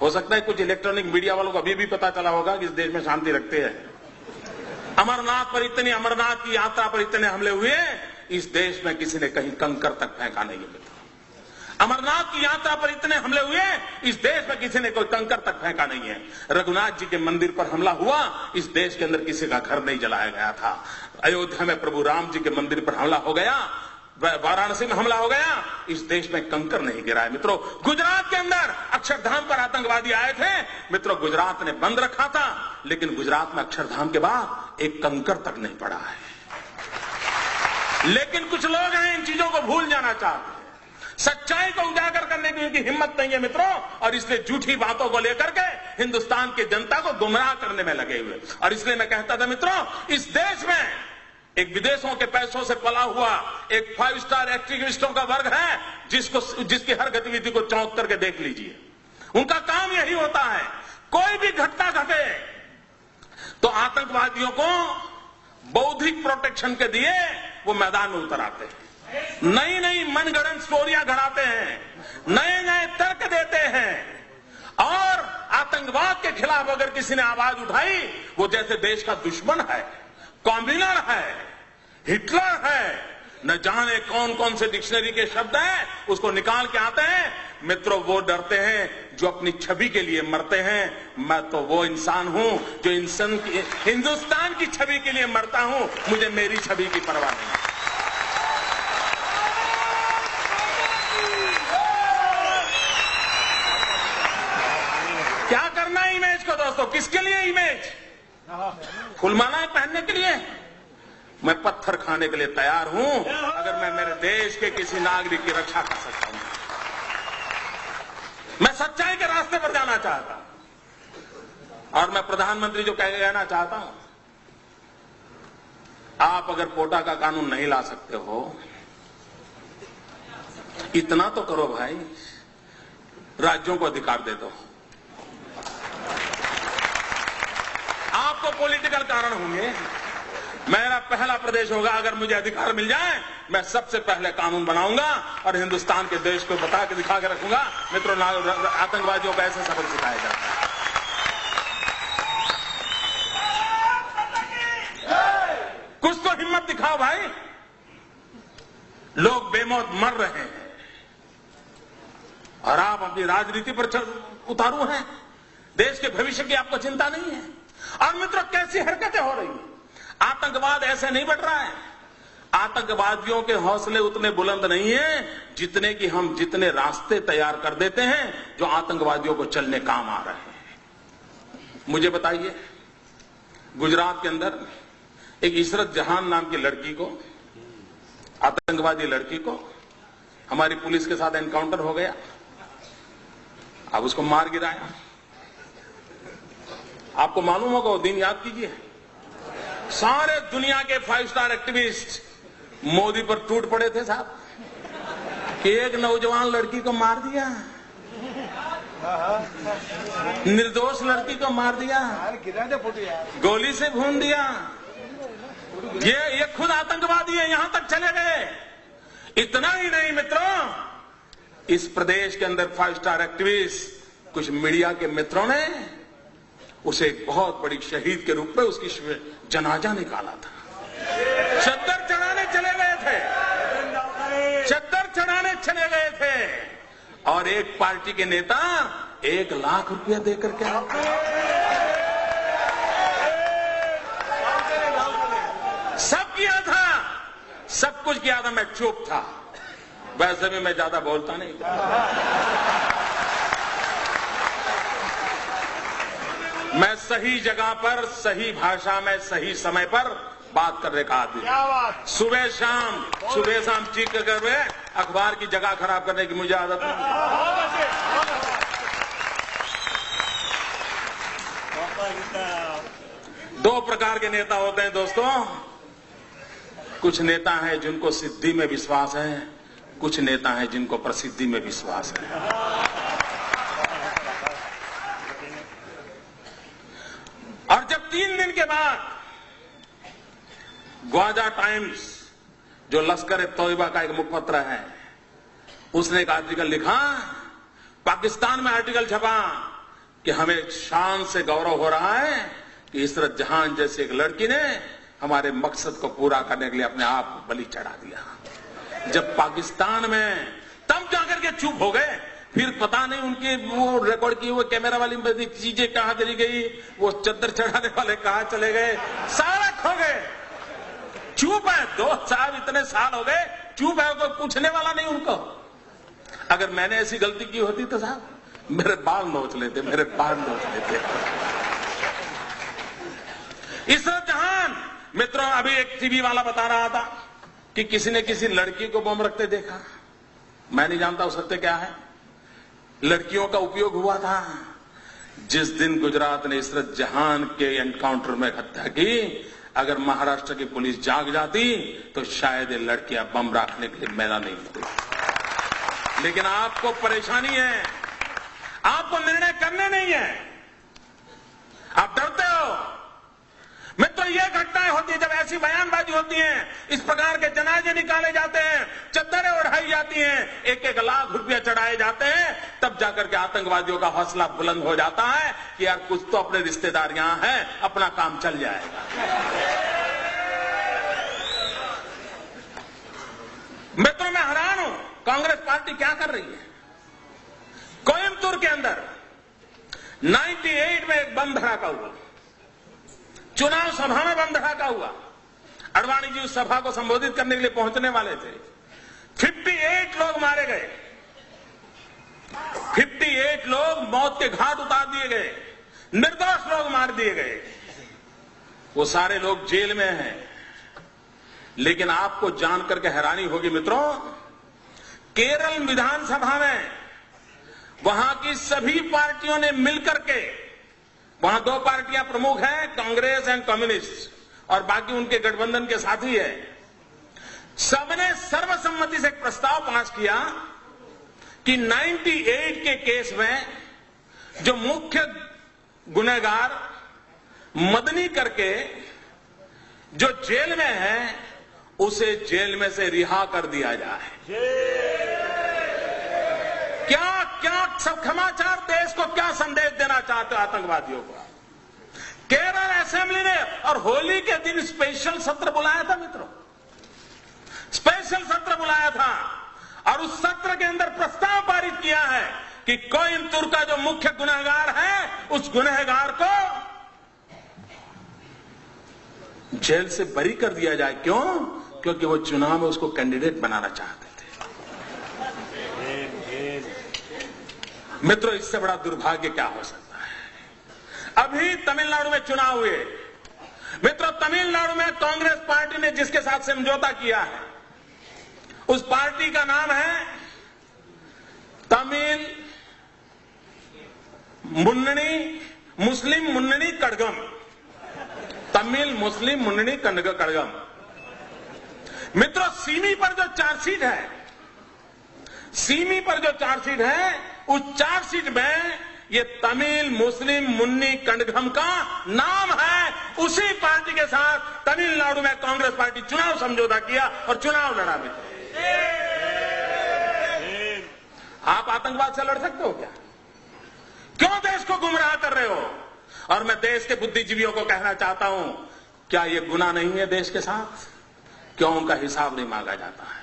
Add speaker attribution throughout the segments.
Speaker 1: हो सकता है कुछ इलेक्ट्रॉनिक मीडिया वालों को अभी भी पता चला होगा कि इस देश में शांति रखते हैं। अमरनाथ की यात्रा पर इतने हमले हुए, इस देश में किसी ने कहीं कंकर तक फेंका नहीं है मित्रों। अमरनाथ की यात्रा पर इतने हमले हुए, इस देश में किसी ने कोई कंकर तक फेंका नहीं है। रघुनाथ जी के मंदिर पर हमला हुआ, इस देश के अंदर किसी का घर नहीं जलाया गया था। अयोध्या में प्रभु राम जी के मंदिर पर हमला हो गया, वाराणसी में हमला हो गया, इस देश में कंकर नहीं गिरा है मित्रों। गुजरात के अंदर अक्षरधाम पर आतंकवादी आए थे मित्रों, गुजरात ने बंद रखा था, लेकिन गुजरात में अक्षरधाम के बाद एक कंकर तक नहीं पड़ा है। लेकिन कुछ लोग हैं इन चीजों को भूल जाना चाहते हैं, सच्चाई को उजागर करने की उनकी हिम्मत नहीं है मित्रों, और इसलिए झूठी बातों को लेकर के हिंदुस्तान की जनता को गुमराह करने में लगे हुए। और इसलिए मैं कहता था मित्रों, इस देश में एक विदेशों के पैसों से पला हुआ एक 5 स्टार एक्टिविस्टों का वर्ग है, जिसकी हर गतिविधि को चौंक करके देख लीजिए। उनका काम यही होता है, कोई भी घटना घटे तो आतंकवादियों को बौद्धिक प्रोटेक्शन के दिए वो मैदान में उतर आते हैं, नई नई मनगढ़ंत स्टोरियां गढ़ाते हैं, नए नए तर्क देते हैं, और आतंकवाद के खिलाफ अगर किसी ने आवाज उठाई, वो जैसे देश का दुश्मन है, कॉम्बिनर है, हिटलर है, न जाने कौन कौन से डिक्शनरी के शब्द हैं उसको निकाल के आते हैं मित्रों। वो डरते हैं जो अपनी छवि के लिए मरते हैं। मैं तो वो इंसान हूं जो हिंदुस्तान की छवि के लिए मरता हूं, मुझे मेरी छवि की परवाह नहीं। क्या करना है इमेज को दोस्तों, किसके लिए इमेज? फुलमालाएं पहनने के लिए? मैं पत्थर खाने के लिए तैयार हूं अगर मैं मेरे देश के किसी नागरिक की रक्षा कर सकता हूं। मैं सच्चाई के रास्ते पर जाना चाहता हूं, और मैं प्रधानमंत्री जो कहना चाहता हूं, आप अगर कोटा का कानून नहीं ला सकते हो, इतना तो करो भाई, राज्यों को अधिकार दे दो। आपको पॉलिटिकल कारण होंगे, मेरा पहला प्रदेश होगा, अगर मुझे अधिकार मिल जाए मैं सबसे पहले कानून बनाऊंगा और हिंदुस्तान के देश को बता के दिखा के रखूंगा मित्रों, आतंकवादियों का ऐसा सबक सिखाया जाता है। कुछ तो हिम्मत दिखाओ भाई, लोग बेमौत मर रहे हैं और आप अपनी राजनीति पर उतारू हैं, देश के भविष्य की आपको चिंता नहीं है। और मित्रों, कैसी हरकतें हो रही हैं, आतंकवाद ऐसे नहीं बढ़ रहा है। आतंकवादियों के हौसले उतने बुलंद नहीं है जितने रास्ते तैयार कर देते हैं जो आतंकवादियों को चलने काम आ रहे हैं। मुझे बताइए, गुजरात के अंदर एक इशरत जहान नाम की लड़की को, आतंकवादी लड़की को, हमारी पुलिस के साथ एनकाउंटर हो गया, अब उसको मार गिराया। आपको मालूम होगा वो दिन, याद कीजिए, सारे दुनिया के 5 स्टार एक्टिविस्ट मोदी पर टूट पड़े थे साहब कि एक नौजवान लड़की को मार दिया, निर्दोष लड़की को मार दिया, गोली से भून दिया। ये खुद आतंकवादी है, यहां तक चले गए। इतना ही नहीं मित्रों, इस प्रदेश के अंदर 5 स्टार एक्टिविस्ट, कुछ मीडिया के मित्रों ने उसे एक बहुत बड़ी शहीद के रूप में उसकी जनाजा निकाला था। चद्दर चढ़ाने चले गए थे, चद्दर चढ़ाने चले गए थे, और एक पार्टी के नेता 1 लाख रुपया देकर के सब किया था, सब कुछ किया था। मैं चुप था, वैसे भी मैं ज्यादा बोलता नहीं था। मैं सही जगह पर, सही भाषा में, सही समय पर बात करने का आदमी। सुबह शाम चीख कर अखबार की जगह खराब करने की मुझे आदत नहीं। दो प्रकार के नेता होते हैं दोस्तों, कुछ नेता हैं जिनको सिद्धि में विश्वास है, कुछ नेता हैं जिनको प्रसिद्धि में विश्वास है। और जब 3 दिन के बाद ग्वाजा टाइम्स, जो लश्कर तोयबा का एक मुखपत्र है, उसने एक आर्टिकल लिखा, पाकिस्तान में आर्टिकल छपा कि हमें शान से गौरव हो रहा है कि इशरत जहां जैसी एक लड़की ने हमारे मकसद को पूरा करने के लिए अपने आप को बलि चढ़ा दिया। जब पाकिस्तान में तब जाकर के चुप हो गए, फिर पता नहीं उनकी वो रिकॉर्ड की वो कैमरा वाली चीजें कहां चली गई, वो चद्दर चढ़ाने वाले कहां चले गए, सारा खो गए। चुप है, 2 साल इतने साल हो गए चुप है, कोई पूछने वाला नहीं उनको। अगर मैंने ऐसी गलती की होती तो साहब मेरे बाल नोच लेते, मेरे बाल नोच लेते। इशरत जहां, मित्रों, अभी एक टीवी वाला बता रहा था कि किसी ने किसी लड़की को बम रखते देखा। मैं नहीं जानता वो सत्य क्या है। लड़कियों का उपयोग हुआ था। जिस दिन गुजरात ने इशरत जहां के एनकाउंटर में हत्या की, अगर महाराष्ट्र की पुलिस जाग जाती तो शायद ये लड़कियां बम रखने के लिए मैदान नहीं होती। लेकिन आपको परेशानी है, आपको निर्णय करने नहीं है, आप डरते हो। मित्रों, ये घटनाएं होती है जब ऐसी बयानबाजी होती है, इस प्रकार के जनाजे निकाले जाते हैं, चद्दरें उड़ाई जाती हैं, 1-1 लाख रुपया चढ़ाए जाते हैं, तब जाकर के आतंकवादियों का हौसला बुलंद हो जाता है कि यार कुछ तो अपने रिश्तेदार यहां हैं, अपना काम चल जाएगा। मित्रों, मैं हैरान हूं कांग्रेस पार्टी क्या कर रही है। कोयम्बतूर के अंदर 98 में एक बम धड़ाका हुआ, चुनाव सभा में बम धड़ाका हुआ। अडवाणी जी उस सभा को संबोधित करने के लिए पहुंचने वाले थे। 58 लोग मारे गए, 58 लोग मौत के घाट उतार दिए गए, निर्दोष लोग मार दिए गए। वो सारे लोग जेल में हैं। लेकिन आपको जानकर के हैरानी होगी मित्रों, केरल विधानसभा में वहां की सभी पार्टियों ने मिलकर के, वहां 2 पार्टियां प्रमुख हैं, कांग्रेस एंड कम्युनिस्ट, और बाकी उनके गठबंधन के साथी है, सबने सर्वसम्मति से एक प्रस्ताव पास किया कि 98 के केस में जो मुख्य गुनहगार मदनी करके जो जेल में है, उसे जेल में से रिहा कर दिया जाए। क्या क्या सब समाचार देश को क्या संदेश देना चाहते हो आतंकवादियों को। केरल असेंबली ने और होली के दिन स्पेशल सत्र बुलाया था मित्रों, स्पेशल सत्र बुलाया था, और उस सत्र के अंदर प्रस्ताव पारित किया है कि कोयम्बतूर का जो मुख्य गुनहगार है, उस गुनहगार को जेल से बरी कर दिया जाए। क्यों? क्योंकि वो चुनाव में उसको कैंडिडेट बनाना चाहते थे। मित्रों, इससे बड़ा दुर्भाग्य क्या हो सकता है। अभी तमिलनाडु में चुनाव हुए मित्रों, तमिलनाडु में कांग्रेस पार्टी ने जिसके साथ समझौता किया है, उस पार्टी का नाम है तमिल मुस्लिम मुन्नणी कड़गम, तमिल मुस्लिम मुन्नणी कड़गम। मित्रों, सीमी पर जो चार्जशीट है, सीमी पर जो चार्जशीट है, उस चार्जशीट में ये तमिल मुस्लिम मुन्नी कड़गम का नाम है। उसी पार्टी के साथ तमिलनाडु में कांग्रेस पार्टी चुनाव समझौता किया और चुनाव लड़ा। मित्रों, आप आतंकवाद से लड़ सकते हो क्या? क्यों देश को गुमराह कर रहे हो? और मैं देश के बुद्धिजीवियों को कहना चाहता हूं, क्या यह गुनाह नहीं है देश के साथ? क्यों उनका हिसाब नहीं मांगा जाता है?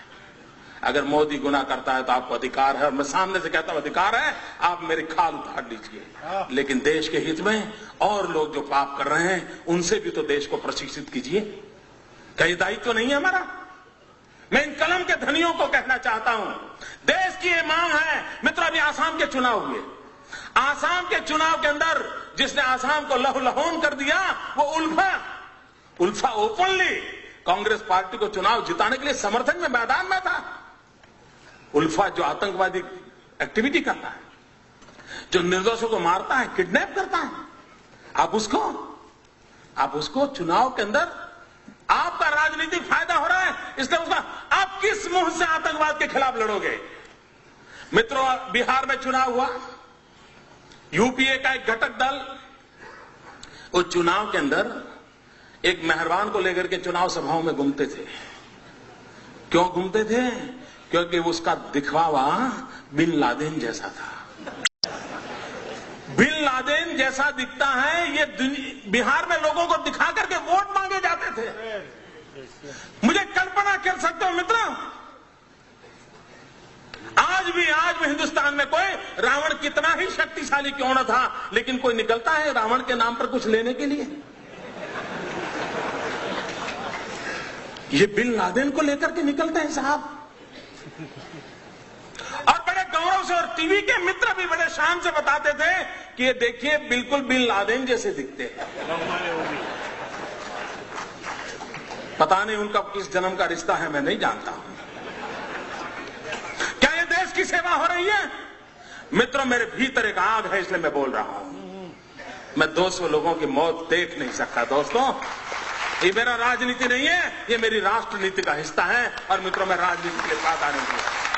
Speaker 1: अगर मोदी गुनाह करता है तो आपको अधिकार है, और मैं सामने से कहता हूं अधिकार है, आप मेरी खाल उतार लीजिए, लेकिन देश के हित में और लोग जो पाप कर रहे हैं उनसे भी तो देश को प्रशिक्षित कीजिए। क्या ये दायित्व तो नहीं है हमारा? मैं इन कलम के धनियों को कहना चाहता हूं, देश की ये मांग है। मित्रों, अभी आसाम के चुनाव हुए, आसाम के चुनाव के अंदर जिसने आसाम को लहूलुहान कर दिया, वो उल्फा ओपनली कांग्रेस पार्टी को चुनाव जिताने के लिए समर्थन में मैदान में था। उल्फा जो आतंकवादी एक्टिविटी करता है, जो निर्दोषों को मारता है, किडनैप करता है, आप उसको चुनाव के अंदर आपका राजनीतिक फायदा हो रहा है, इसलिए उसका आप किस मुंह से आतंकवाद के खिलाफ लड़ोगे? मित्रों, बिहार में चुनाव हुआ, यूपीए का एक घटक दल उस चुनाव के अंदर एक मेहरबान को लेकर के चुनाव सभाओं में घूमते थे। क्यों घूमते थे? क्योंकि उसका दिखवावा बिन लादेन जैसा था। बिन लादेन जैसा दिखता है, ये बिहार में लोगों को दिखा करके वोट मांगे जाते थे। मुझे कल्पना कर सकते हो मित्रों, आज भी हिंदुस्तान में कोई रावण कितना ही शक्तिशाली क्यों न था, लेकिन कोई निकलता है रावण के नाम पर कुछ लेने के लिए। ये बिन लादेन को लेकर के निकलते हैं साहब, और बड़े गौरव से, और टीवी के मित्र भी बड़े शान से बताते थे कि ये देखिए बिल्कुल बिन लादेन जैसे दिखते हैं। पता नहीं उनका किस जन्म का रिश्ता है, मैं नहीं जानता हूं। क्या ये देश की सेवा हो रही है? मित्रों, मेरे भीतर एक आग है, इसलिए मैं बोल रहा हूं। मैं 200 लोगों की मौत देख नहीं सकता दोस्तों। ये मेरा राजनीति नहीं है, ये मेरी राष्ट्र नीति का हिस्सा है। और मित्रों, मैं राजनीति के लिए वादा नहीं किया।